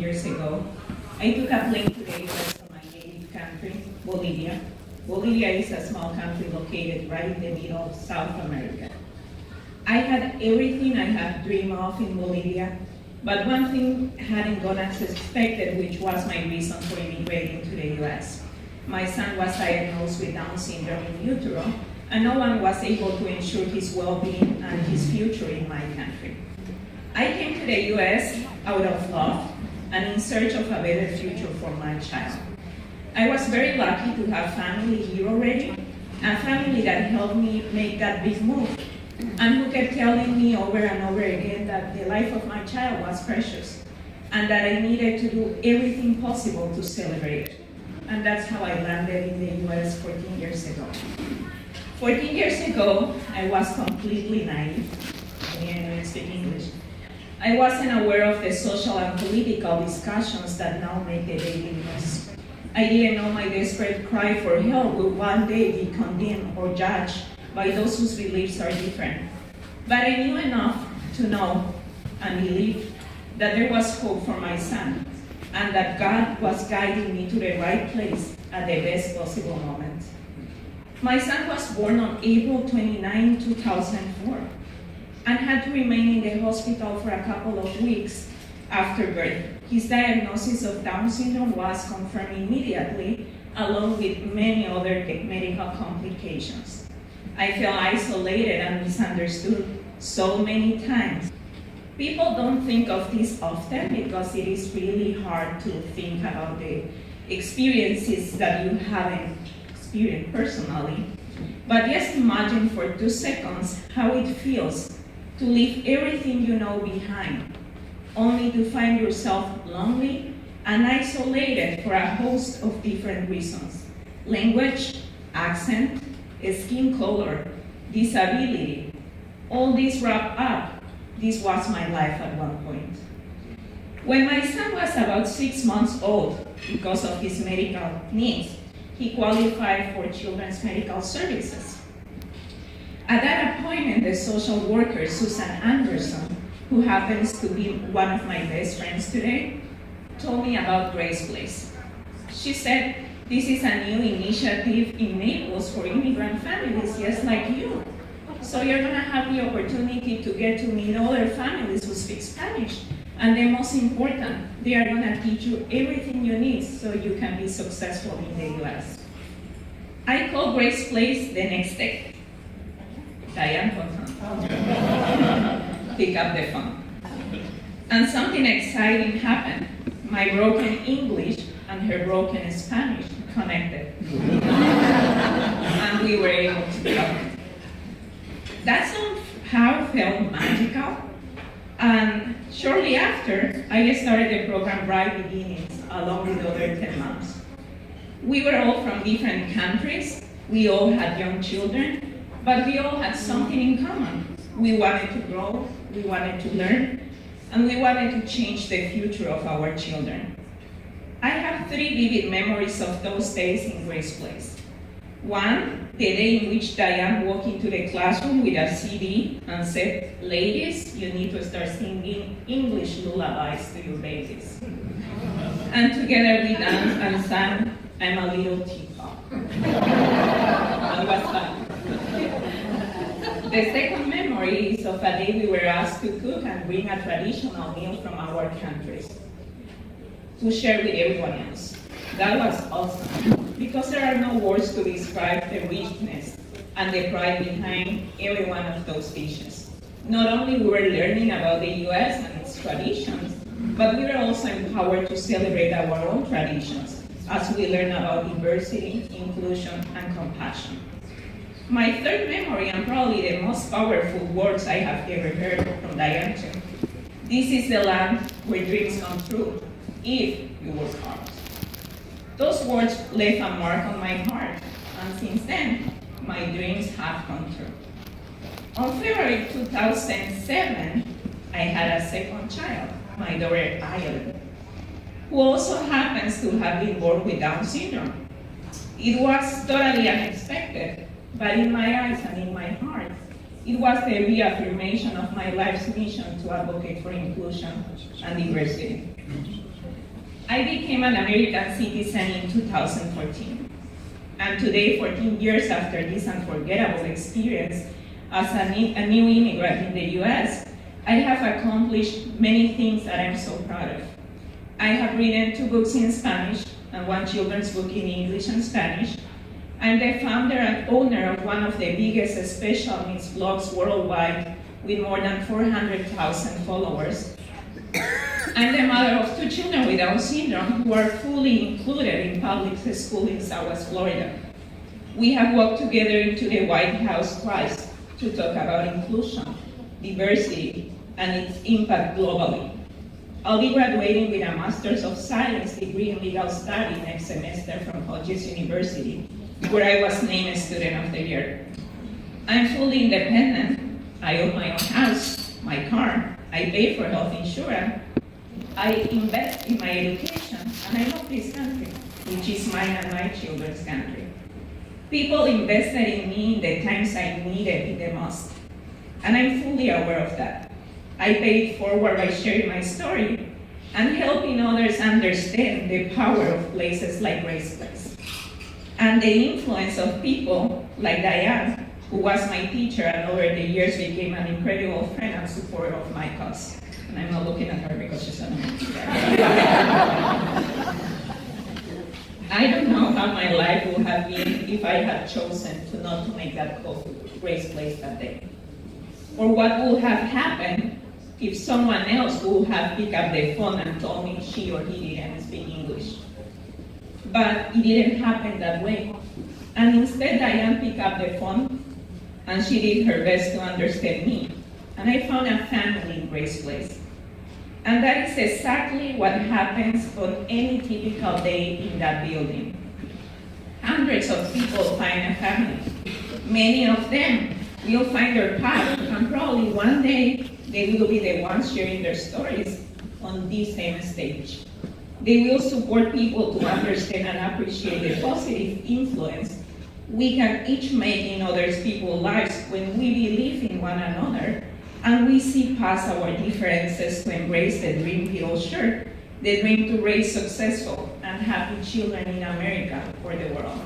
years ago, I took a plane to the US from my native country, Bolivia. Bolivia is a small country located right in the middle of South America. I had everything I had dreamed of in Bolivia, but one thing hadn't gone as expected, which was my reason for immigrating to the US. My son was diagnosed with Down syndrome in utero, and no one was able to ensure his well-being and his future in my country. I came to the US out of love and in search of a better future for my child. I was very lucky to have family here already, a family that helped me make that big move, and who kept telling me over and over again that the life of my child was precious, and that I needed to do everything possible to celebrate it. And that's how I landed in the US 14 years ago. 14 years ago, I was completely naive. I didn't even speak English. I wasn't aware of the social and political discussions that now make the daily news. I didn't know my desperate cry for help would one day be condemned or judged by those whose beliefs are different. But I knew enough to know and believe that there was hope for my son, and that God was guiding me to the right place at the best possible moment. My son was born on April 29, 2004, and had to remain in the hospital for a couple of weeks after birth. His diagnosis of Down syndrome was confirmed immediately, along with many other medical complications. I felt isolated and misunderstood so many times. People don't think of this often because it is really hard to think about the experiences that you haven't experienced personally. But just imagine for 2 seconds how it feels to leave everything you know behind, only to find yourself lonely and isolated for a host of different reasons: language, accent, skin color, disability. All this wrapped up, this was my life at one point. When my son was about 6 months old, because of his medical needs, he qualified for Children's Medical Services. At that appointment, the social worker, Susan Anderson, who happens to be one of my best friends today, told me about Grace Place. She said, "This is a new initiative in Naples for immigrant families just like you. So you're gonna have the opportunity to get to meet other families who speak Spanish. And the most important, they are gonna teach you everything you need so you can be successful in the US." I called Grace Place the next day. Diane pick up the phone. And something exciting happened. My broken English and her broken Spanish connected. And we were able to talk. That somehow felt magical. And shortly after, I started the program Bright Beginnings along with other 10 moms. We were all from different countries. We all had young children, but we all had something in common. We wanted to grow, we wanted to learn, and we wanted to change the future of our children. I have 3 vivid memories of those days in Grace Place. One, the day in which Diane walked into the classroom with a CD and said, "Ladies, you need to start singing English lullabies to your babies." And together we danced and sang, "I'm a Little Teapot." And what's that? The second memory is of a day we were asked to cook and bring a traditional meal from our countries to share with everyone else. That was awesome, because there are no words to describe the richness and the pride behind every one of those dishes. Not only we were learning about the US and its traditions, but we were also empowered to celebrate our own traditions as we learn about diversity, inclusion, and compassion. My third memory, and probably the most powerful words I have ever heard from Diane, "This is the land where dreams come true, if you work hard." Those words left a mark on my heart, and since then, my dreams have come true. On February 2007, I had a second child, my daughter Ayelet, who also happens to have been born with Down syndrome. It was totally unexpected, but in my eyes and in my heart, it was the reaffirmation of my life's mission to advocate for inclusion and diversity. I became an American citizen in 2014. And today, 14 years after this unforgettable experience as a new immigrant in the US, I have accomplished many things that I'm so proud of. I have written 2 books in Spanish and 1 children's book in English and Spanish. I'm the founder and owner of one of the biggest special needs blogs worldwide with more than 400,000 followers. I'm the mother of 2 children with Down syndrome who are fully included in public school in Southwest Florida. We have walked together into the White House twice to talk about inclusion, diversity, and its impact globally. I'll be graduating with a Master's of Science degree in Legal Study next semester from Hodges University, where I was named Student of the Year. I'm fully independent. I own my own house, my car, I pay for health insurance, I invest in my education, and I love this country, which is mine and my children's country. People invested in me in the times I needed it the most, and I'm fully aware of that. I pay it forward by sharing my story and helping others understand the power of places like Grace Place, and the influence of people like Diane, who was my teacher and over the years became an incredible friend and supporter of my cause. And I'm not looking at her because she's an American. I don't know how my life would have been if I had chosen to not to make that call to Grace Place that day. Or what would have happened if someone else would have picked up the phone and told me she or he didn't speak English. But it didn't happen that way. And instead, Diane picked up the phone and she did her best to understand me. And I found a family in Grace Place. And that is exactly what happens on any typical day in that building. Hundreds of people find a family. Many of them will find their path, and probably one day they will be the ones sharing their stories on this same stage. They will support people to understand and appreciate the positive influence we can each make in other people's lives when we believe in one another and we see past our differences to embrace the dream we all share, the dream to raise successful and happy children in America for the world.